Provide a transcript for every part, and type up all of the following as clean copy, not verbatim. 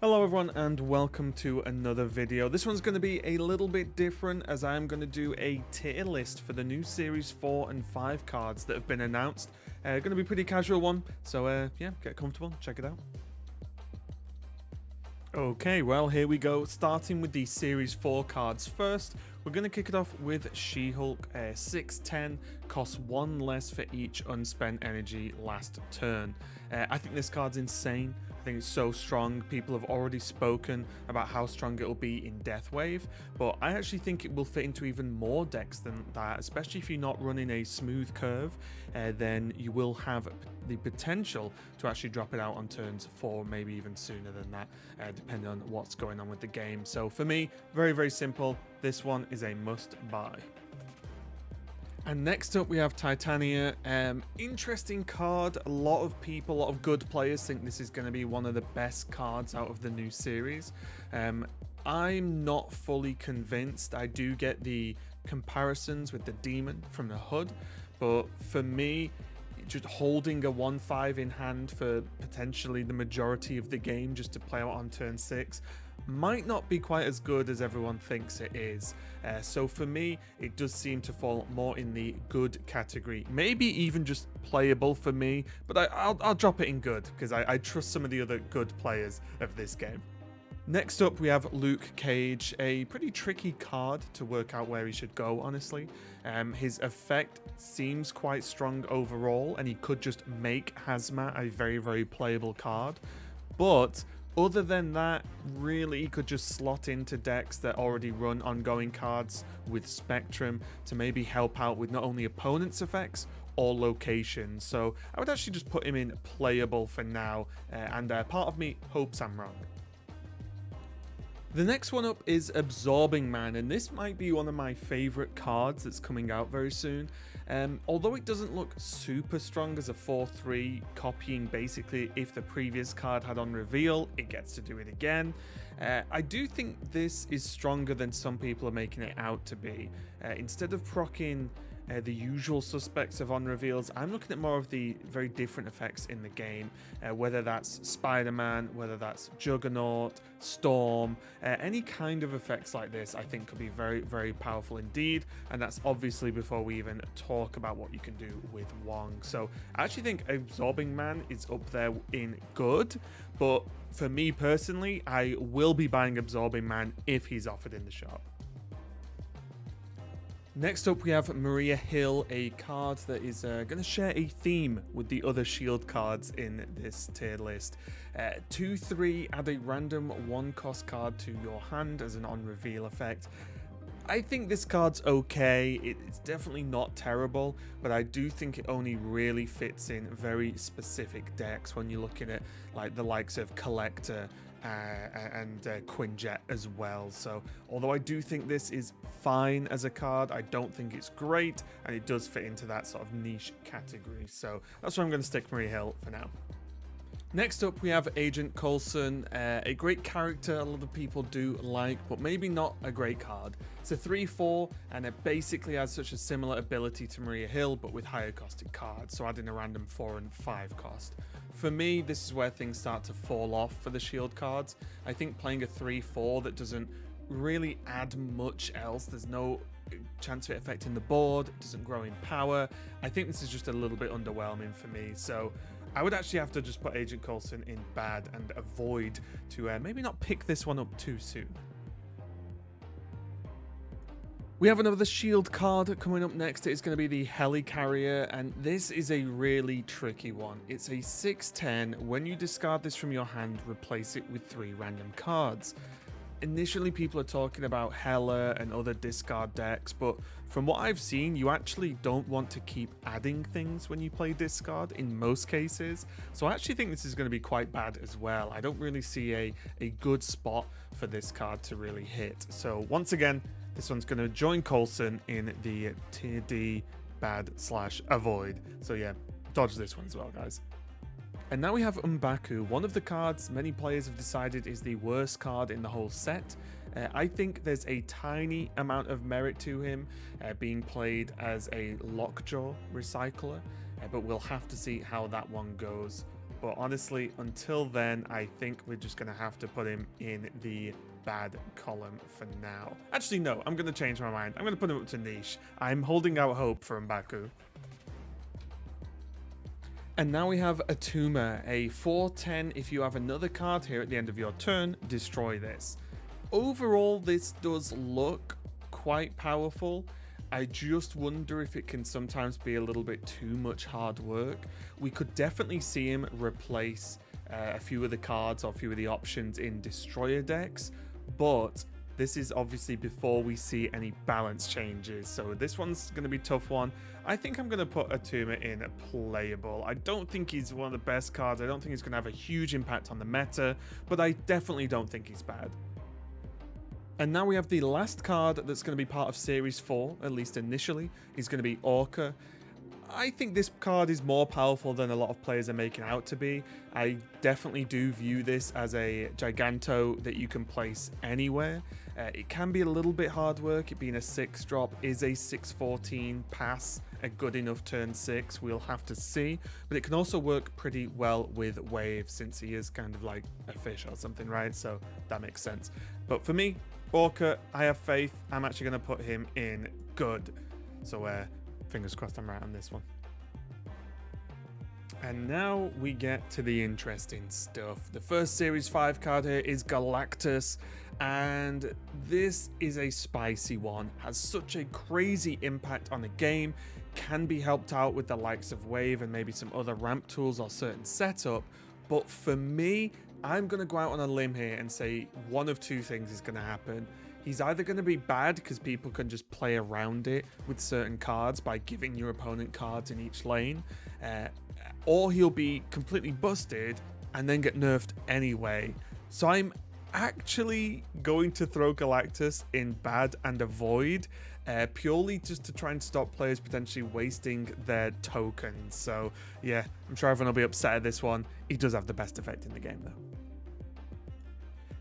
Hello everyone and welcome to another video. This one's going to be a little bit different as I'm going to do a tier list for the new Series 4 and 5 cards that have been announced. Going to be a pretty casual one, so yeah, get comfortable, check it out. Okay, well here we go, starting with the Series 4 cards first. We're going to kick it off with She-Hulk, 610, costs 1 less for each unspent energy last turn. I think this card's insane. I think it's so strong. People have already spoken about how strong it'll be in Deathwave, but I actually think it will fit into even more decks than that, especially if you're not running a smooth curve, then you will have the potential to actually drop it out on turns 4, maybe even sooner than that, depending on what's going on with the game. So for me, very, very simple. This one is a must buy. And next up we have Titania. Interesting card. A lot of people, a lot of good players think this is going to be one of the best cards out of the new series. I'm not fully convinced. I do get the comparisons with the Demon from the HUD, but for me, just holding a 1/5 in hand for potentially the majority of the game just to play out on turn 6 might not be quite as good as everyone thinks it is. So for me, it does seem to fall more in the good category. Maybe even just playable for me, but I'll drop it in good because I trust some of the other good players of this game. Next up, we have Luke Cage, a pretty tricky card to work out where he should go, honestly. His effect seems quite strong overall, and he could just make Hazmat a very, very playable card. But other than that, really, he could just slot into decks that already run ongoing cards with Spectrum to maybe help out with not only opponents' effects, or locations. So I would actually just put him in playable for now, and part of me hopes I'm wrong. The next one up is Absorbing Man, and this might be one of my favorite cards that's coming out very soon. Although it doesn't look super strong as a 4/3, copying basically if the previous card had on reveal, it gets to do it again. I do think this is stronger than some people are making it out to be. Instead of proccing the usual suspects of on reveals, I'm looking at more of the very different effects in the game, whether that's Spider-Man, whether that's Juggernaut, Storm, any kind of effects like this I think could be very, very powerful indeed, and that's obviously before we even talk about what you can do with Wong. So I actually think Absorbing Man is up there in good, but for me personally, I will be buying Absorbing Man if he's offered in the shop. Next up, we have Maria Hill, a card that is going to share a theme with the other shield cards in this tier list. 2/3, add a random 1-cost card to your hand as an on-reveal effect. I think this card's okay. It's definitely not terrible, but I do think it only really fits in very specific decks when you're looking at like the likes of Collector and Quinjet as well. So although I do think this is fine as a card, I don't think it's great, and it does fit into that sort of niche category. So that's why I'm going to stick Maria Hill for now. Next up, we have Agent Coulson, a great character a lot of people do like, but maybe not a great card. It's a 3/4, and it basically has such a similar ability to Maria Hill, but with higher costed cards, so adding a random 4 and 5 cost. For me, this is where things start to fall off for the shield cards. I think playing a 3/4 that doesn't really add much else, there's no chance of it affecting the board, it doesn't grow in power. I think this is just a little bit underwhelming for me, so I would actually have to just put Agent Coulson in bad and avoid to maybe not pick this one up too soon. We have another shield card coming up next. It's going to be the Helicarrier, and this is a really tricky one. It's a 6/10. When you discard this from your hand, replace it with 3 random cards. Initially, people are talking about Hela and other discard decks, but from what I've seen, you actually don't want to keep adding things when you play discard in most cases. So I actually think this is going to be quite bad as well. I don't really see a good spot for this card to really hit. So once again, this one's going to join Coulson in the tier D bad/avoid. So yeah, dodge this one as well, guys. And now we have M'Baku, one of the cards many players have decided is the worst card in the whole set. I think there's a tiny amount of merit to him being played as a Lockjaw recycler, but we'll have to see how that one goes. But honestly, until then, I think we're just going to have to put him in the bad column for now. Actually, no, I'm going to change my mind. I'm going to put him up to niche. I'm holding out hope for M'Baku. And now we have Atuma, a 4/10. If you have another card here at the end of your turn, destroy this. Overall, this does look quite powerful. I just wonder if it can sometimes be a little bit too much hard work. We could definitely see him replace a few of the cards or a few of the options in Destroyer decks, but this is obviously before we see any balance changes, so this one's going to be a tough one. I think I'm going to put Atuma in playable. I don't think he's one of the best cards. I don't think he's going to have a huge impact on the meta, but I definitely don't think he's bad. And now we have the last card that's going to be part of Series 4, at least initially, is going to be Orca. I think this card is more powerful than a lot of players are making out to be. I definitely do view this as a Giganto that you can place anywhere. It can be a little bit hard work. It being a 6-drop is a 6/14 pass, a good enough turn 6. We'll have to see. But it can also work pretty well with Wave since he is kind of like a fish or something, right? So that makes sense. But for me, Orca, I have faith. I'm actually going to put him in good. So fingers crossed I'm right on this one. And now we get to the interesting stuff. The first Series 5 card here is Galactus, and this is a spicy one. Has such a crazy impact on the game, can be helped out with the likes of Wave and maybe some other ramp tools or certain setup, but for me, I'm going to go out on a limb here and say one of two things is going to happen. He's either going to be bad because people can just play around it with certain cards by giving your opponent cards in each lane, or he'll be completely busted and then get nerfed anyway. So I'm actually going to throw Galactus in bad and avoid, purely just to try and stop players potentially wasting their tokens. So yeah, I'm sure everyone will be upset at this one. He does have the best effect in the game though.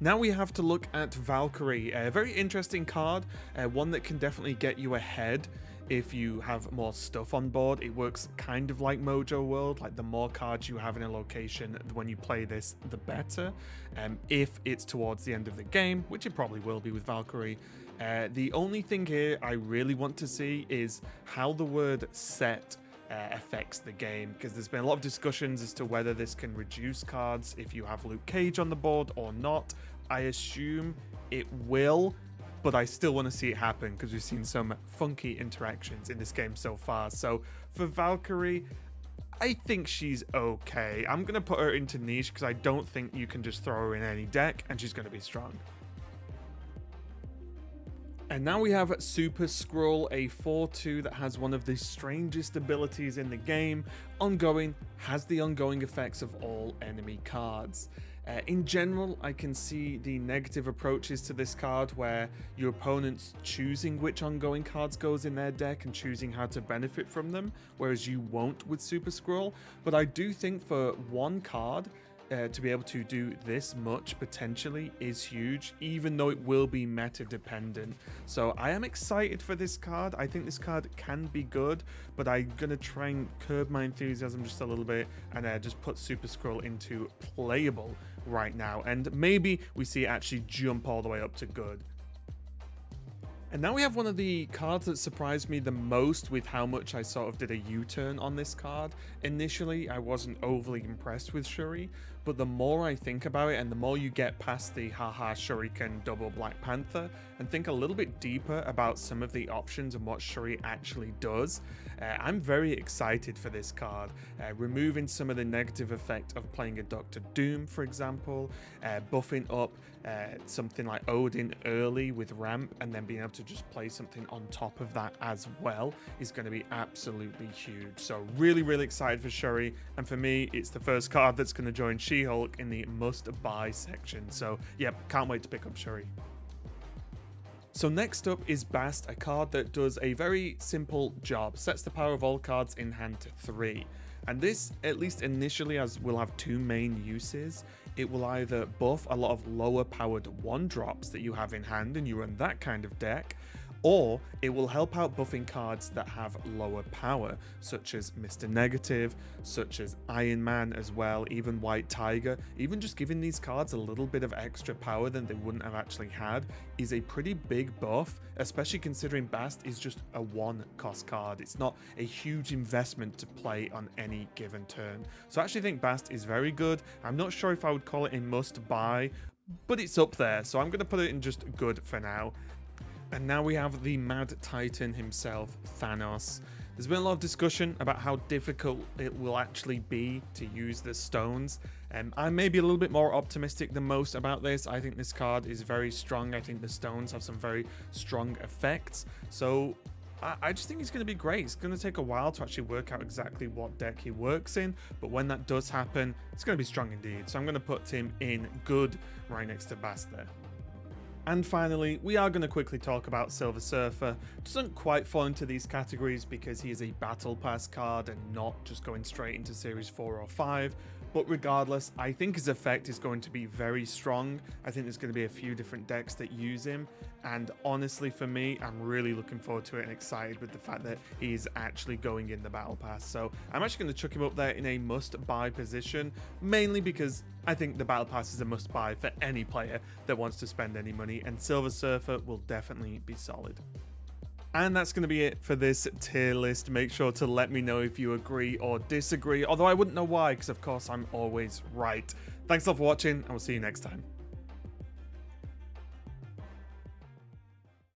Now we have to look at Valkyrie, a very interesting card, one that can definitely get you ahead if you have more stuff on board. It works kind of like Mojo World, like the more cards you have in a location when you play this, the better. If it's towards the end of the game, which it probably will be with Valkyrie. The only thing here I really want to see is how the word set affects the game, because there's been a lot of discussions as to whether this can reduce cards if you have Luke Cage on the board or not. I assume it will, but I still want to see it happen because we've seen some funky interactions in this game so far. So for Valkyrie, I think she's okay. I'm going to put her into niche because I don't think you can just throw her in any deck and she's going to be strong. And now we have Super Skrull, a 4/2 that has one of the strangest abilities in the game. Ongoing, has the ongoing effects of all enemy cards. In general, I can see the negative approaches to this card where your opponent's choosing which ongoing cards goes in their deck and choosing how to benefit from them, whereas you won't with Super Skrull. But I do think for one card, to be able to do this much potentially is huge, even though it will be meta dependent. So I am excited for this card. I think this card can be good, but I'm going to try and curb my enthusiasm just a little bit and just put Super Skrull into playable right now. And maybe we see it actually jump all the way up to good. And now we have one of the cards that surprised me the most with how much I sort of did a U-turn on this card. Initially, I wasn't overly impressed with Shuri, but the more I think about it and the more you get past the haha Shuriken double Black Panther and think a little bit deeper about some of the options and what Shuri actually does, I'm very excited for this card. Removing some of the negative effect of playing a Doctor Doom, for example, buffing up something like Odin early with ramp and then being able to just play something on top of that as well is going to be absolutely huge. So really, really excited for Shuri, and for me, it's the first card that's going to join She-Hulk in the must-buy section. So yep, can't wait to pick up Shuri. So next up is Bast, a card that does a very simple job, sets the power of all cards in hand to 3. And this, at least initially, as will have two main uses. It will either buff a lot of lower powered 1-drops that you have in hand and you run that kind of deck, or it will help out buffing cards that have lower power, such as Mr. Negative, such as Iron Man as well, even White Tiger. Even just giving these cards a little bit of extra power than they wouldn't have actually had is a pretty big buff, especially considering Bast is just a 1-cost card. It's not a huge investment to play on any given turn. So I actually think Bast is very good. I'm not sure if I would call it a must-buy, but it's up there, so I'm going to put it in just good for now. And now we have the Mad Titan himself, Thanos. There's been a lot of discussion about how difficult it will actually be to use the stones. I may be a little bit more optimistic than most about this. I think this card is very strong. I think the stones have some very strong effects. So I just think he's going to be great. It's going to take a while to actually work out exactly what deck he works in, but when that does happen, it's going to be strong indeed. So I'm going to put him in good right next to Bast there. And finally, we are going to quickly talk about Silver Surfer. Doesn't quite fall into these categories because he is a Battle Pass card and not just going straight into Series 4 or 5. But regardless, I think his effect is going to be very strong. I think there's going to be a few different decks that use him. And honestly, for me, I'm really looking forward to it and excited with the fact that he's actually going in the Battle Pass. So I'm actually going to chuck him up there in a must-buy position, mainly because I think the Battle Pass is a must-buy for any player that wants to spend any money, and Silver Surfer will definitely be solid. And that's going to be it for this tier list. Make sure to let me know if you agree or disagree, although I wouldn't know why, because of course I'm always right. Thanks a lot for watching, and we'll see you next time.